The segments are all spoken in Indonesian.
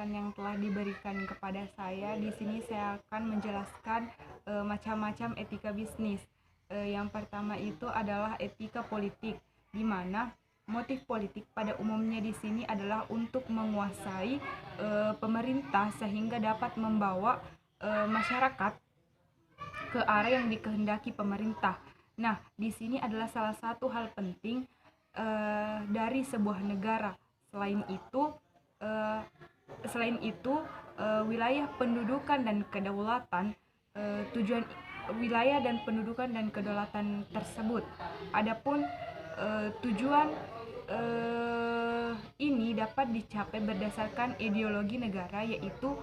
kesempatan yang telah diberikan kepada saya. Di sini saya akan menjelaskan macam-macam etika bisnis. Yang pertama itu adalah etika politik, di mana motif politik pada umumnya di sini adalah untuk menguasai pemerintah sehingga dapat membawa masyarakat ke arah yang dikehendaki pemerintah. Nah, di sini adalah salah satu hal penting dari sebuah negara. Selain itu, wilayah pendudukan dan kedaulatan, tujuan wilayah dan pendudukan dan kedaulatan tersebut. Adapun tujuan ini dapat dicapai berdasarkan ideologi negara, yaitu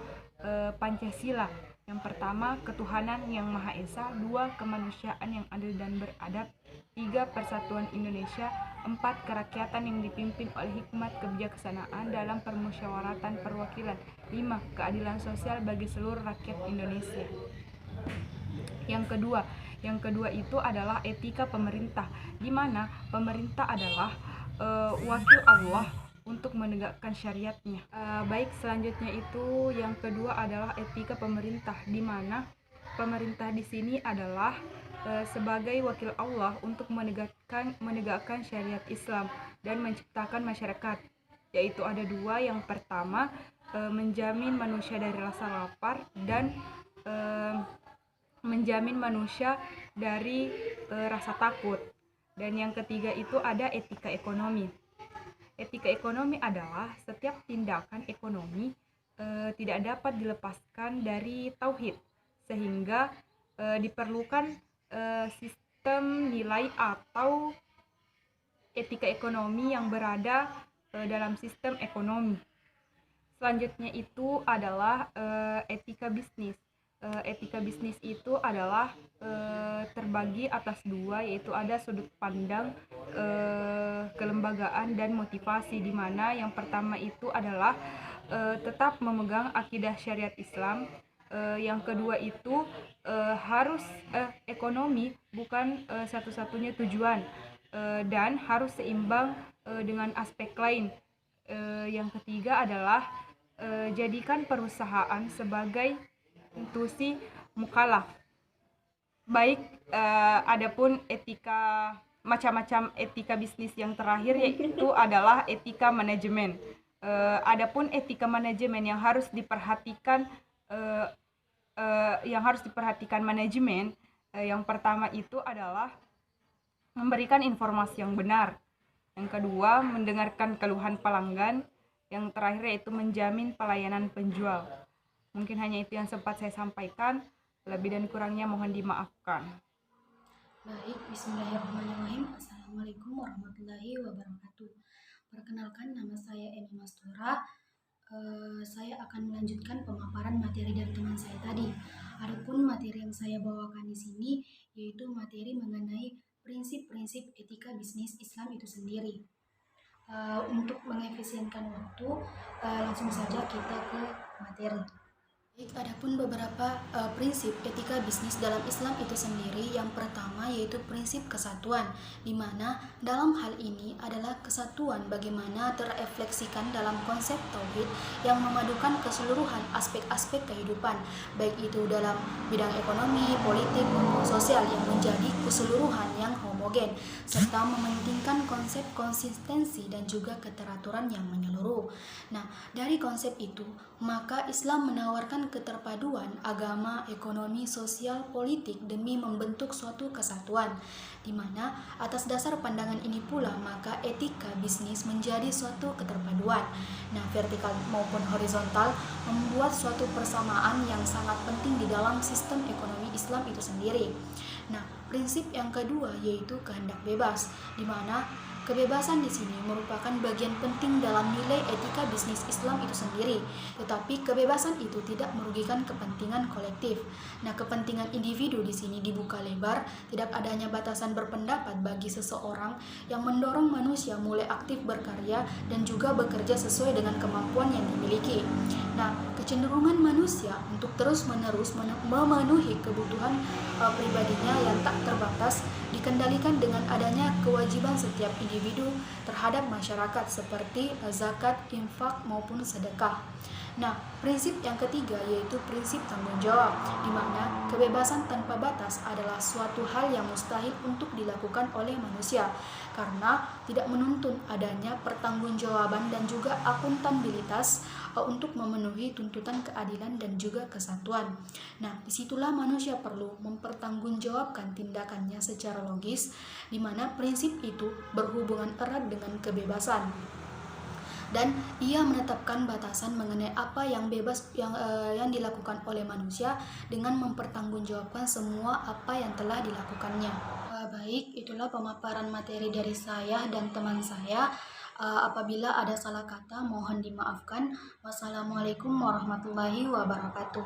Pancasila. Yang pertama, ketuhanan yang Maha Esa. 2, kemanusiaan yang adil dan beradab. 3, persatuan Indonesia. 4, kerakyatan yang dipimpin oleh hikmat kebijaksanaan dalam permusyawaratan perwakilan. 5, keadilan sosial bagi seluruh rakyat Indonesia. Yang kedua itu adalah etika pemerintah, di mana pemerintah adalah wakil Allah untuk menegakkan syariatnya. Baik, selanjutnya itu yang kedua adalah etika pemerintah, di mana pemerintah di sini adalah sebagai wakil Allah untuk menegakkan syariat Islam dan menciptakan masyarakat, yaitu ada 2. Yang pertama, menjamin manusia dari rasa lapar dan menjamin manusia dari rasa takut. Dan yang ketiga itu ada etika ekonomi. Etika ekonomi adalah setiap tindakan ekonomi tidak dapat dilepaskan dari tauhid, sehingga diperlukan sistem nilai atau etika ekonomi yang berada dalam sistem ekonomi. Selanjutnya itu adalah etika bisnis. Etika bisnis itu adalah terbagi atas 2, yaitu ada sudut pandang, kelembagaan, dan motivasi, di mana yang pertama itu adalah tetap memegang akidah syariat Islam. Yang kedua itu harus ekonomi bukan satu-satunya tujuan, dan harus seimbang dengan aspek lain. Yang ketiga adalah jadikan perusahaan sebagai institusi mukallaf. Baik, adapun macam-macam etika bisnis yang terakhir yaitu adalah etika manajemen. Adapun etika manajemen yang harus diperhatikan manajemen, yang pertama itu adalah memberikan informasi yang benar. Yang kedua, mendengarkan keluhan pelanggan. Yang terakhir yaitu menjamin pelayanan penjual. Mungkin hanya itu yang sempat saya sampaikan. Lebih dan kurangnya mohon dimaafkan. Baik, bismillahirrahmanirrahim. Assalamualaikum warahmatullahi wabarakatuh. Perkenalkan, nama saya Emi Mastura. Saya akan melanjutkan pemaparan materi dari teman saya tadi. Adapun materi yang saya bawakan di sini yaitu materi mengenai prinsip-prinsip etika bisnis Islam itu sendiri. Untuk mengefisienkan waktu, langsung saja kita ke materi. Baik, adapun beberapa prinsip etika bisnis dalam Islam itu sendiri. Yang pertama yaitu prinsip kesatuan, di mana dalam hal ini adalah kesatuan bagaimana terefleksikan dalam konsep tauhid yang memadukan keseluruhan aspek-aspek kehidupan, baik itu dalam bidang ekonomi, politik maupun sosial, yang menjadi keseluruhan yang homogen, serta mementingkan konsep konsistensi dan juga keteraturan yang menyeluruh. Nah, dari konsep itu, maka Islam menawarkan keterpaduan agama, ekonomi, sosial, politik demi membentuk suatu kesatuan, di mana atas dasar pandangan ini pula maka etika bisnis menjadi suatu keterpaduan. Nah, vertikal maupun horizontal membuat suatu persamaan yang sangat penting di dalam sistem ekonomi Islam itu sendiri. Nah, prinsip yang kedua yaitu kehendak bebas, di mana kebebasan di sini merupakan bagian penting dalam nilai etika bisnis Islam itu sendiri, tetapi kebebasan itu tidak merugikan kepentingan kolektif. Nah, kepentingan individu di sini dibuka lebar, tidak adanya batasan berpendapat bagi seseorang yang mendorong manusia mulai aktif berkarya dan juga bekerja sesuai dengan kemampuan yang dimiliki. Nah, kecenderungan manusia untuk terus-menerus memenuhi kebutuhan pribadinya yang tak terbatas dikendalikan dengan adanya kewajiban setiap individu terhadap masyarakat seperti zakat, infak maupun sedekah. Nah, prinsip yang ketiga yaitu prinsip tanggung jawab, di mana kebebasan tanpa batas adalah suatu hal yang mustahil untuk dilakukan oleh manusia, karena tidak menuntun adanya pertanggungjawaban dan juga akuntabilitas untuk memenuhi tuntutan keadilan dan juga kesatuan. Nah, disitulah manusia perlu mempertanggungjawabkan tindakannya secara logis, di mana prinsip itu berhubungan erat dengan kebebasan. Dan ia menetapkan batasan mengenai apa yang bebas yang dilakukan oleh manusia dengan mempertanggungjawabkan semua apa yang telah dilakukannya. Baik, itulah pemaparan materi dari saya dan teman saya. Apabila ada salah kata, mohon dimaafkan. Wassalamualaikum warahmatullahi wabarakatuh.